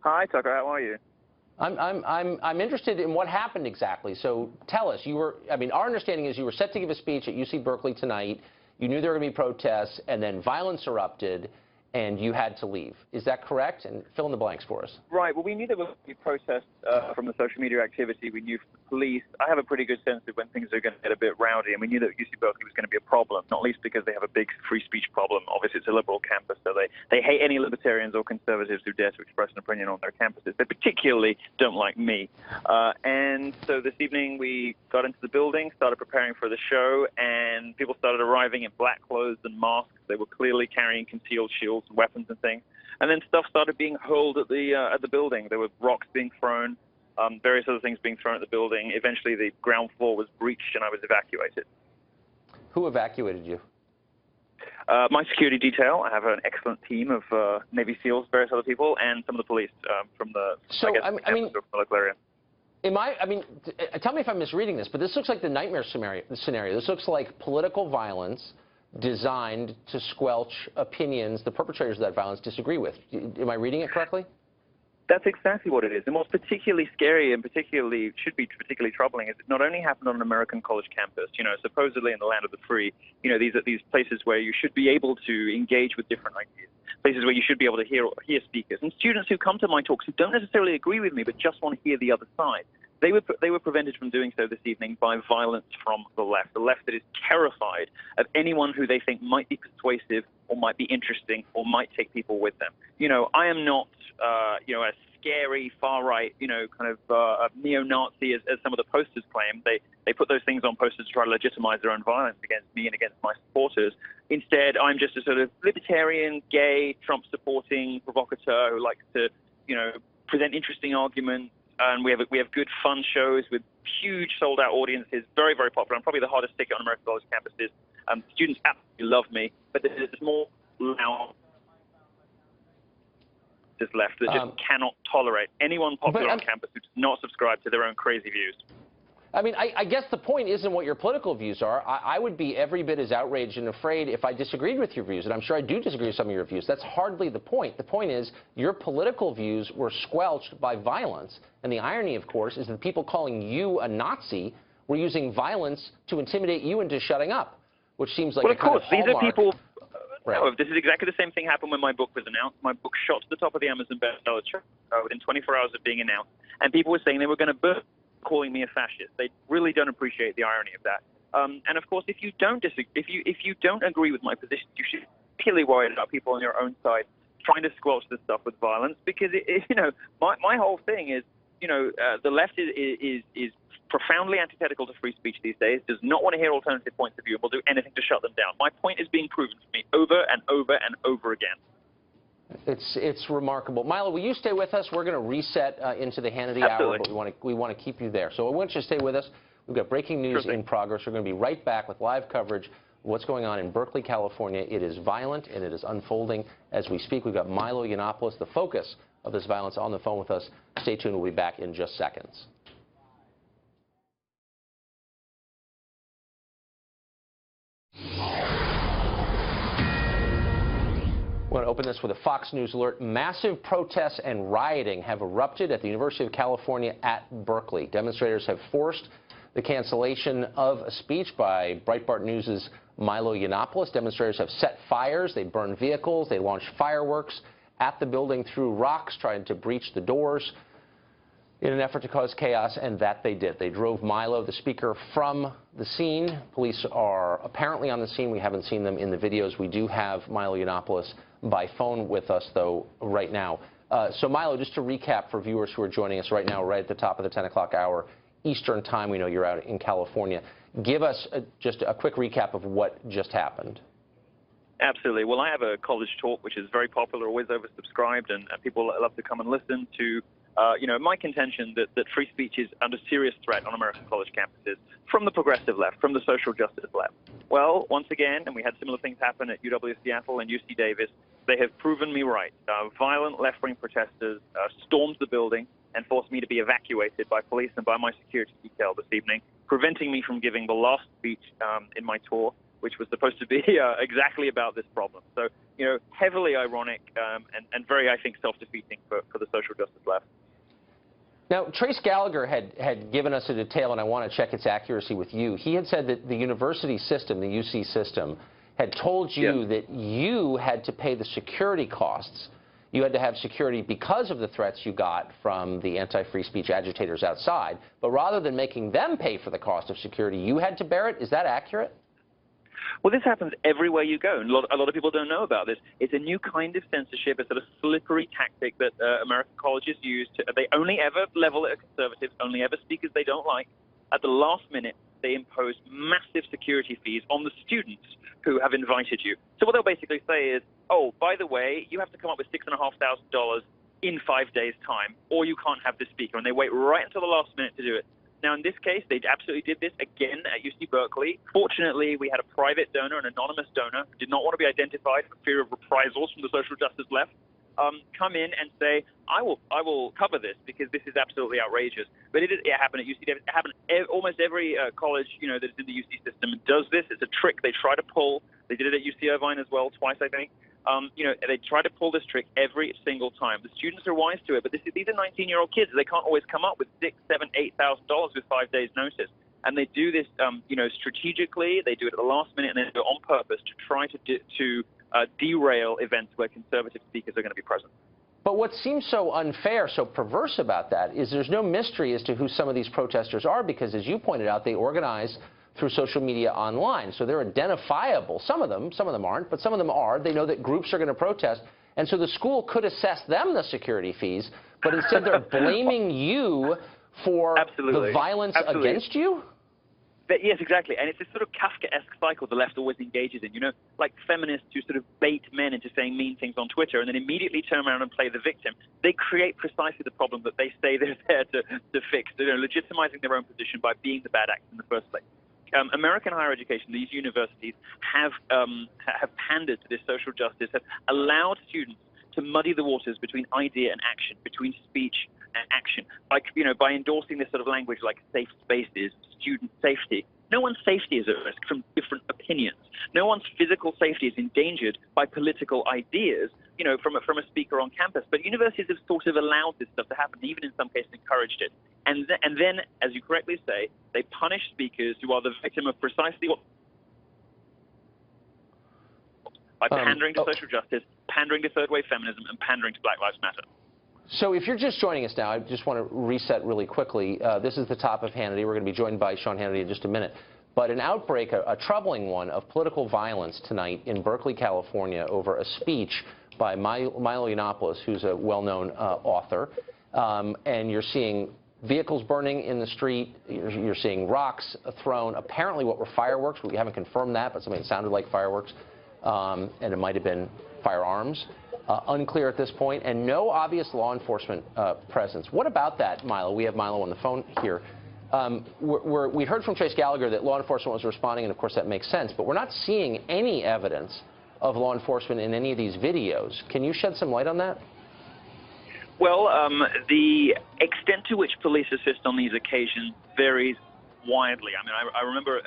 Hi, Tucker. How are you? I'm interested in what happened exactly. So tell us. Our understanding is you were set to give a speech at UC-Berkeley tonight. You knew there were going to be protests, and then violence erupted, and you had to leave. Is that correct? And fill in the blanks for us. Right. Well, we knew there would be protests from the social media activity. We knew from the police. I have a pretty good sense of when things are going to get a bit rowdy, and we knew that UC-Berkeley was going to be a problem, not least because they have a big free speech problem. Obviously, it's a liberal campus, so they hate any libertarians or conservatives who dare to express an opinion on their campuses. They particularly don't like me. And so this evening we got into the building, started preparing for the show, and people started arriving in black clothes and masks. They were clearly carrying concealed shields and weapons and things. And then stuff started being hurled at the building. There were rocks being thrown, various other things being thrown at the building. Eventually, the ground floor was breached, and I was evacuated. Who evacuated you? My security detail. I have an excellent team of Navy SEALs, various other people, and some of the police from the, local area. Tell me if I'm misreading this, but this looks like the nightmare scenario. This looks like political violence designed to squelch opinions the perpetrators of that violence disagree with. Am I reading it correctly? That's exactly what it is. And what's particularly scary and should be particularly troubling is it not only happened on an American college campus, supposedly in the land of the free, these are these places where you should be able to engage with different ideas, places where you should be able to hear speakers. And students who come to my talks who don't necessarily agree with me but just want to hear the other side, they were prevented from doing so this evening by violence from the left that is terrified of anyone who they think might be persuasive or might be interesting or might take people with them. I am not, a scary far-right, kind of a neo-Nazi as some of the posters claim. They put those things on posters to try to legitimize their own violence against me and against my supporters. Instead, I'm just a sort of libertarian, gay, Trump-supporting provocateur who likes to, present interesting arguments. And we have good fun shows with huge sold-out audiences, very, very popular. I'm probably the hardest ticket on American college campuses. Students absolutely love me, but there's more loud left that just cannot tolerate anyone popular on campus who does not subscribe to their own crazy views. I guess the point isn't what your political views are. I would be every bit as outraged and afraid if I disagreed with your views, and I'm sure I do disagree with some of your views. That's hardly the point. The point is your political views were squelched by violence, and the irony, of course, is that people calling you a Nazi were using violence to intimidate you into shutting up, which seems like well, a kind of hallmark. These are people. Right. No, this is exactly the same thing happened when my book was announced. My book shot to the top of the Amazon bestseller chart within 24 hours of being announced, and people were saying they were going to burn, calling me a fascist. They really don't appreciate the irony of that. And of course, if you don't agree with my position, you should be particularly worried about people on your own side trying to squelch this stuff with violence, because my whole thing is, the left is profoundly antithetical to free speech these days, does not want to hear alternative points of view, and will do anything to shut them down. My point is being proven to me over and over and over again. It's remarkable. Milo, will you stay with us? We're going to reset into the Hannity Hour, but we want to keep you there. So I want you to stay with us. We've got breaking news in progress. We're going to be right back with live coverage of what's going on in Berkeley, California. It is violent, and it is unfolding as we speak. We've got Milo Yiannopoulos, the focus of this violence, on the phone with us. Stay tuned. We'll be back in just seconds. I want to open this with a Fox News alert. Massive protests and rioting have erupted at the University of California at Berkeley. Demonstrators have forced the cancellation of a speech by Breitbart News' Milo Yiannopoulos. Demonstrators have set fires. They burned vehicles. They launched fireworks at the building, threw rocks, trying to breach the doors in an effort to cause chaos, and that they did. They drove Milo, the speaker, from the scene. Police are apparently on the scene. We haven't seen them in the videos. We do have Milo Yiannopoulos by phone with us, though, right now. So, Milo, just to recap for viewers who are joining us right now, right at the top of the 10 o'clock hour Eastern time, we know you're out in California. Give us just a quick recap of what just happened. Absolutely. Well, I have a college talk, which is very popular, always oversubscribed, and people love to come and listen to my contention that free speech is under serious threat on American college campuses from the progressive left, from the social justice left. Well, once again, and we had similar things happen at UW Seattle and UC Davis, they have proven me right. Violent left-wing protesters stormed the building and forced me to be evacuated by police and by my security detail this evening, preventing me from giving the last speech in my tour. which was supposed to be exactly about this problem. So, heavily ironic and very, I think, self-defeating for the social justice left. Now, Trace Gallagher had given us a detail, and I want to check its accuracy with you. He had said that the university system, the UC system, had told you that you had to pay the security costs. You had to have security because of the threats you got from the anti-free speech agitators outside. But rather than making them pay for the cost of security, you had to bear it. Is that accurate? Well, this happens everywhere you go, and a lot of people don't know about this. It's a new kind of censorship, a sort of slippery tactic that American colleges use. They only ever level it at conservatives, only ever speakers they don't like. At the last minute, they impose massive security fees on the students who have invited you. So what they'll basically say is, oh, by the way, you have to come up with $6,500 in 5 days' time, or you can't have this speaker. And they wait right until the last minute to do it. Now, in this case, they absolutely did this again at UC-Berkeley. Fortunately, we had a private donor, an anonymous donor, who did not want to be identified for fear of reprisals from the social justice left, come in and say, I will cover this because this is absolutely outrageous. But it happened at UC. It happened almost every college, that is in the UC system does this. It's a trick they try to pull. They did it at UC Irvine as well, twice, I think. They try to pull this trick every single time. The students are wise to it, but these are 19-year-old kids. They can't always come up with $6,000, $7,000, $8,000 with 5 days' notice. And they do this, strategically. They do it at the last minute, and they do it on purpose to try to derail events where conservative speakers are going to be present. But what seems so unfair, so perverse about that is there's no mystery as to who some of these protesters are because, as you pointed out, they organize through social media online. So they're identifiable. Some of them aren't, but some of them are. They know that groups are going to protest. And so the school could assess them the security fees, but instead they're blaming you for the violence against you? Yes, exactly. And it's this sort of Kafkaesque cycle the left always engages in, like feminists who sort of bait men into saying mean things on Twitter and then immediately turn around and play the victim. They create precisely the problem that they say they're there to fix, legitimizing their own position by being the bad actor in the first place. American higher education, these universities have pandered to this social justice, have allowed students to muddy the waters between idea and action, between speech and action, by endorsing this sort of language like safe spaces, student safety. No one's safety is at risk from different opinions. No one's physical safety is endangered by political ideas, from a speaker on campus. But universities have sort of allowed this stuff to happen, even in some cases encouraged it. And then, as you correctly say, they punish speakers who are the victim of precisely what by pandering to social justice, pandering to third-wave feminism, and pandering to Black Lives Matter. So if you're just joining us now, I just want to reset really quickly. This is the top of Hannity. We're going to be joined by Sean Hannity in just a minute. But an outbreak, a troubling one, of political violence tonight in Berkeley, California, over a speech by Milo Yiannopoulos, who's a well-known author. And you're seeing vehicles burning in the street. You're seeing rocks thrown. Apparently what were fireworks. We haven't confirmed that, but something sounded like fireworks. And it might have been firearms. Unclear at this point, and no obvious law enforcement presence. What about that, Milo? We have Milo on the phone here. We heard from Trace Gallagher that law enforcement was responding, and of course that makes sense, but we're not seeing any evidence of law enforcement in any of these videos. Can you shed some light on that? Well, the extent to which police assist on these occasions varies widely. I mean, I remember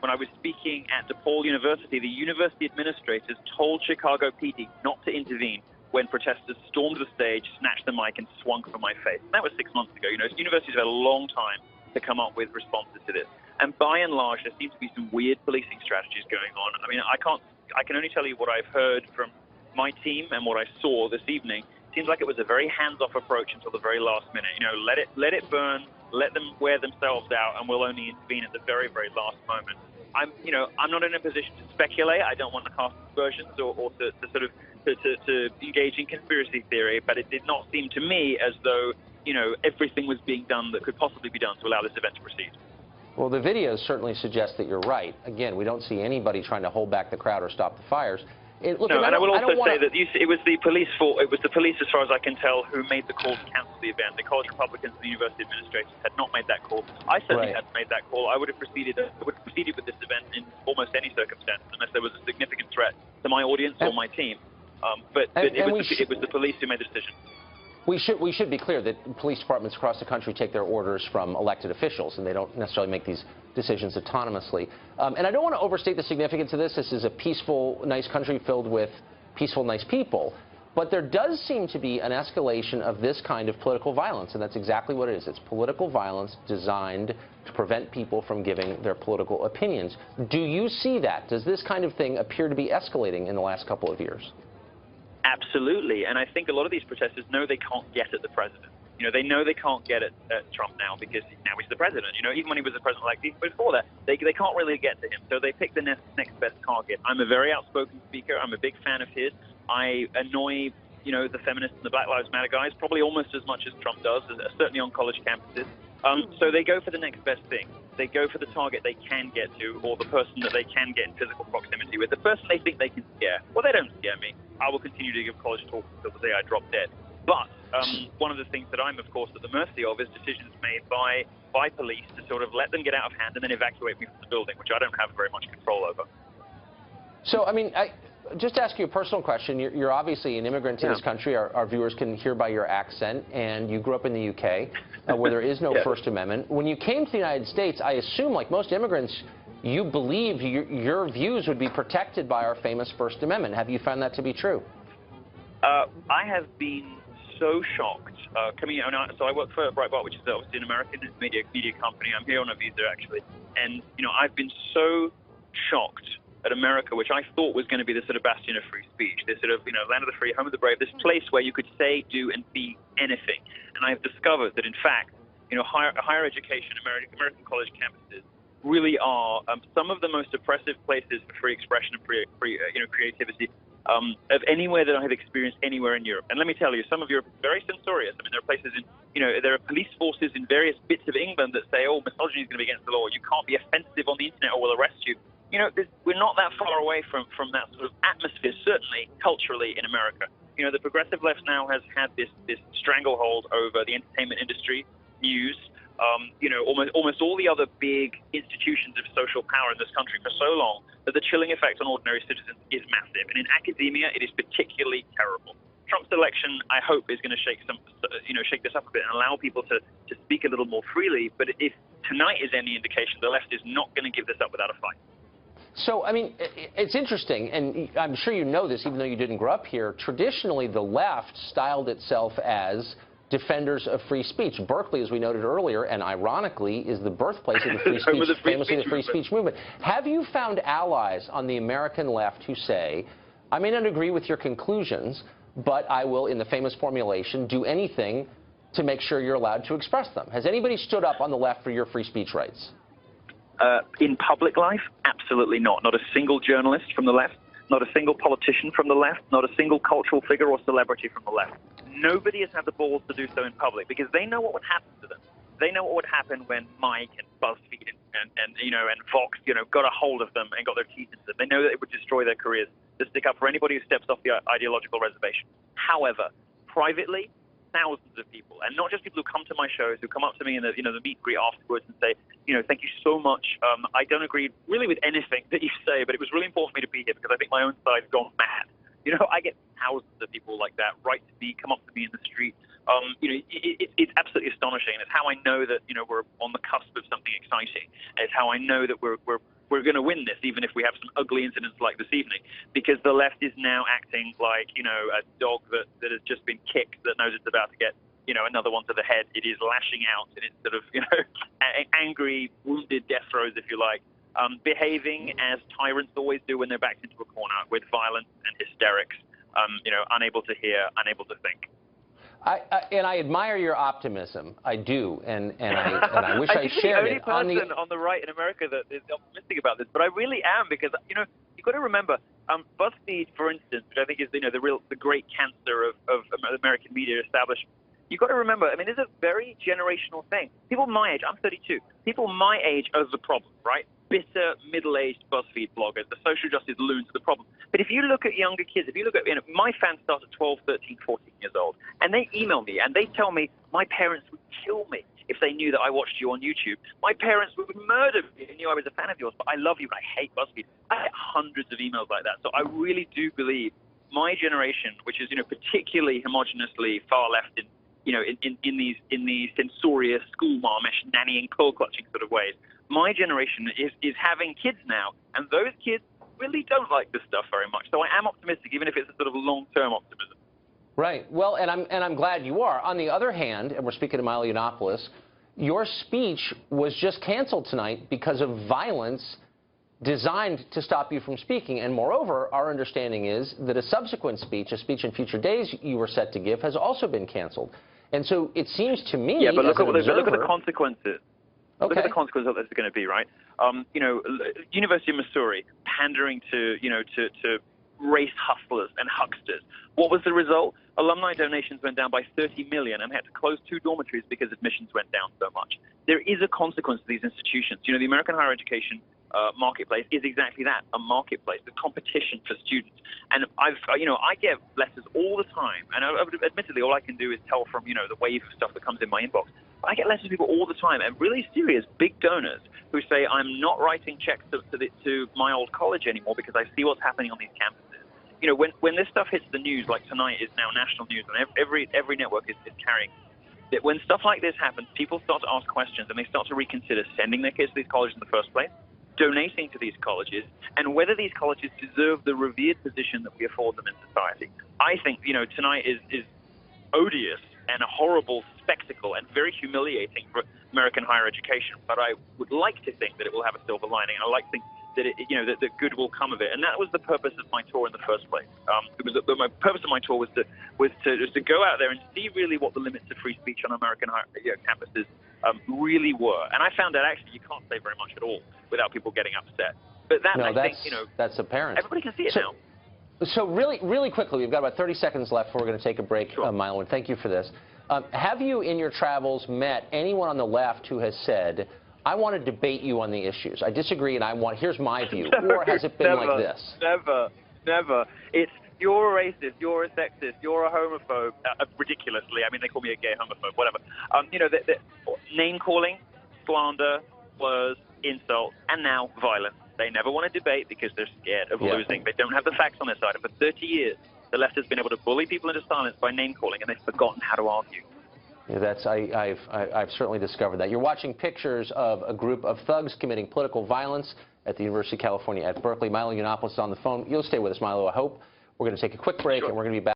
when I was speaking at DePaul University, the university administrators told Chicago PD not to intervene when protesters stormed the stage, snatched the mic, and swung for my face. And that was 6 months ago. Universities have had a long time to come up with responses to this. And by and large, there seems to be some weird policing strategies going on. I mean, I can only tell you what I've heard from my team and what I saw this evening. It seems like it was a very hands-off approach until the very last minute. Let it burn, let them wear themselves out, and we'll only intervene at the very, very last moment. I'm not in a position to speculate. I don't want to cast aspersions or to engage in conspiracy theory, but it did not seem to me as though, everything was being done that could possibly be done to allow this event to proceed. Well, the videos certainly suggest that you're right. Again, we don't see anybody trying to hold back the crowd or stop the fires. And I will also say that it was the police, as far as I can tell, who made the call to cancel the event. The college Republicans and the university administrators had not made that call. I certainly hadn't made that call. I would have proceeded with this event in almost any circumstance, unless there was a significant threat to my audience or my team. But it was the police who made the decision. We should be clear that police departments across the country take their orders from elected officials, and they don't necessarily make these decisions autonomously. And I don't want to overstate the significance of this. This is a peaceful, nice country filled with peaceful, nice people. But there does seem to be an escalation of this kind of political violence, and that's exactly what it is. It's political violence designed to prevent people from giving their political opinions. Do you see that? Does this kind of thing appear to be escalating in the last couple of years? Absolutely, and I think a lot of these protesters know they can't get at the president. You know, they know they can't get at Trump now because now he's the president. You know, even when he was the president, like before that, they can't really get to him. So they pick the next best target. I'm a very outspoken speaker. I'm a big fan of his. I annoy, you know, the feminists and the Black Lives Matter guys probably almost as much as Trump does, certainly on college campuses. So they go for the next best thing. They go for the target they can get to, or the person that they can get in physical proximity with, the person they think they can scare. Well, they don't scare me. I will continue to give college talks until the day I drop dead. But one of the things that I'm, of course, at the mercy of is decisions made by police to sort of let them get out of hand and then evacuate me from the building, which I don't have very much control over. So, I mean, just to ask you a personal question. You're obviously an immigrant to this country. Our viewers can hear by your accent, and you grew up in the UK, where there is no First Amendment. When you came to the United States, I assume, like most immigrants, you believe your views would be protected by our famous First Amendment. Have you found that to be true? I have been so shocked coming out. So I work for Breitbart, which is obviously an American media company. I'm here on a visa, actually. And, you know, I've been so shocked at America, which I thought was going to be the sort of bastion of free speech, this sort of, you know, land of the free, home of the brave, this place where you could say, do, and be anything. And I've discovered that, in fact, you know, higher education, American college campuses really are some of the most oppressive places for free expression and free creativity of anywhere that I have experienced anywhere in Europe. And let me tell you, some of Europe is very censorious. I mean, there are places in, you know, there are police forces in various bits of England that say, oh, misogyny is going to be against the law. You can't be offensive on the internet or we'll arrest you. You know, we're not that far away from that sort of atmosphere, certainly culturally in America. You know, the progressive left now has had this stranglehold over the entertainment industry, news, you know, almost all the other big institutions of social power in this country for so long that the chilling effect on ordinary citizens is massive. And in academia, it is particularly terrible. Trump's election, I hope, is going to shake this up a bit and allow people to speak a little more freely. But if tonight is any indication, the left is not going to give this up without a fight. So, I mean, it's interesting, and I'm sure you know this, even though you didn't grow up here. Traditionally, the left styled itself as defenders of free speech. Berkeley, as we noted earlier, and ironically, is the birthplace of the free speech, famously the free speech movement. Have you found allies on the American left who say, I may not agree with your conclusions, but I will, in the famous formulation, do anything to make sure you're allowed to express them? Has anybody stood up on the left for your free speech rights? In public life, absolutely not. Not a single journalist from the left, not a single politician from the left, not a single cultural figure or celebrity from the left. Nobody has had the balls to do so in public because they know what would happen to them. They know what would happen when Mike and BuzzFeed and Fox, you know, got a hold of them and got their teeth into them. They know that it would destroy their careers to stick up for anybody who steps off the ideological reservation. However, privately, thousands of people, and not just people who come to my shows, who come up to me in the meet and greet afterwards and say, you know, thank you so much. I don't agree really with anything that you say, but it was really important for me to be here because I think my own side's gone mad. You know, I get thousands of people like that write to me, come up to me in the street. You know, it's absolutely astonishing. It's how I know that, you know, we're on the cusp of something exciting. It's how I know that we're going to win this, even if we have some ugly incidents like this evening, because the left is now acting like, you know, a dog that has just been kicked that knows it's about to get, you know, another one to the head. It is lashing out in its sort of, you know, angry, wounded death throes, if you like, behaving as tyrants always do when they're backed into a corner with violence and hysterics, you know, unable to hear, unable to think. And I admire your optimism. I do, and I wish I shared it. I'm the only person on the right in America that is optimistic about this, but I really am because, you know, you've got to remember, BuzzFeed, for instance, which I think is, you know, the great cancer of American media establishment. You've got to remember, I mean, this is a very generational thing. People my age, I'm 32, people my age are the problem, right? Bitter, middle-aged BuzzFeed bloggers, the social justice loons are the problem. But if you look at younger kids, if you look at, you know, my fans start at 12, 13, 14 years old, and they email me and they tell me, my parents would kill me if they knew that I watched you on YouTube. My parents would murder me if they knew I was a fan of yours, but I love you, but I hate BuzzFeed. I get hundreds of emails like that. So I really do believe my generation, which is, you know, particularly homogeneously far left in in these censorious, school marmish, nannying, pearl clutching sort of ways. My generation is having kids now, and those kids really don't like this stuff very much. So I am optimistic, even if it's a sort of long-term optimism. Right. Well, and I'm glad you are. On the other hand, and we're speaking to Milo Yiannopoulos, your speech was just canceled tonight because of violence designed to stop you from speaking. And moreover, our understanding is that a subsequent speech, a speech in future days you were set to give, has also been canceled. And so it seems to me, yeah, but look at the consequences. Okay. Look at the consequences of this are going to be, right? University of Missouri pandering to race hustlers and hucksters. What was the result? Alumni donations went down by 30 million and had to close 2 dormitories because admissions went down so much. There is a consequence to these institutions. The American higher education marketplace is exactly that, a marketplace, a competition for students. And I get letters all the time, and admittedly, all I can do is tell from, the wave of stuff that comes in my inbox. I get letters from people all the time, and really serious, big donors who say, I'm not writing checks to my old college anymore because I see what's happening on these campuses. When this stuff hits the news, like tonight is now national news, and every network is carrying it. When stuff like this happens, people start to ask questions, and they start to reconsider sending their kids to these colleges in the first place, donating to these colleges, and whether these colleges deserve the revered position that we afford them in society. I think, tonight is odious and a horrible spectacle and very humiliating for American higher education. But I would like to think that it will have a silver lining. I like to think that that good will come of it, and that was the purpose of my tour in the first place. My purpose of my tour was to go out there and see really what the limits of free speech on American campuses really were. And I found that actually you can't say very much at all without people getting upset. But that's apparent. Everybody can see it now. So really quickly, we've got about 30 seconds left before we're going to take a break, Sure. Milo, and thank you for this. Have you, in your travels, met anyone on the left who has said, I want to debate you on the issues. I disagree, and here's my view. No, or has it been like this? Never. It's, you're a racist, you're a sexist, you're a homophobe, ridiculously. I mean, they call me a gay homophobe, whatever. Name-calling, slander, slurs, insults, and now violence. They never want to debate because they're scared of losing. They don't have the facts on their side. And for 30 years, the left has been able to bully people into silence by name-calling, and they've forgotten how to argue. Yeah, I've certainly discovered that. You're watching pictures of a group of thugs committing political violence at the University of California at Berkeley. Milo Yiannopoulos is on the phone. You'll stay with us, Milo, I hope. We're going to take a quick break, Sure. and we're going to be back.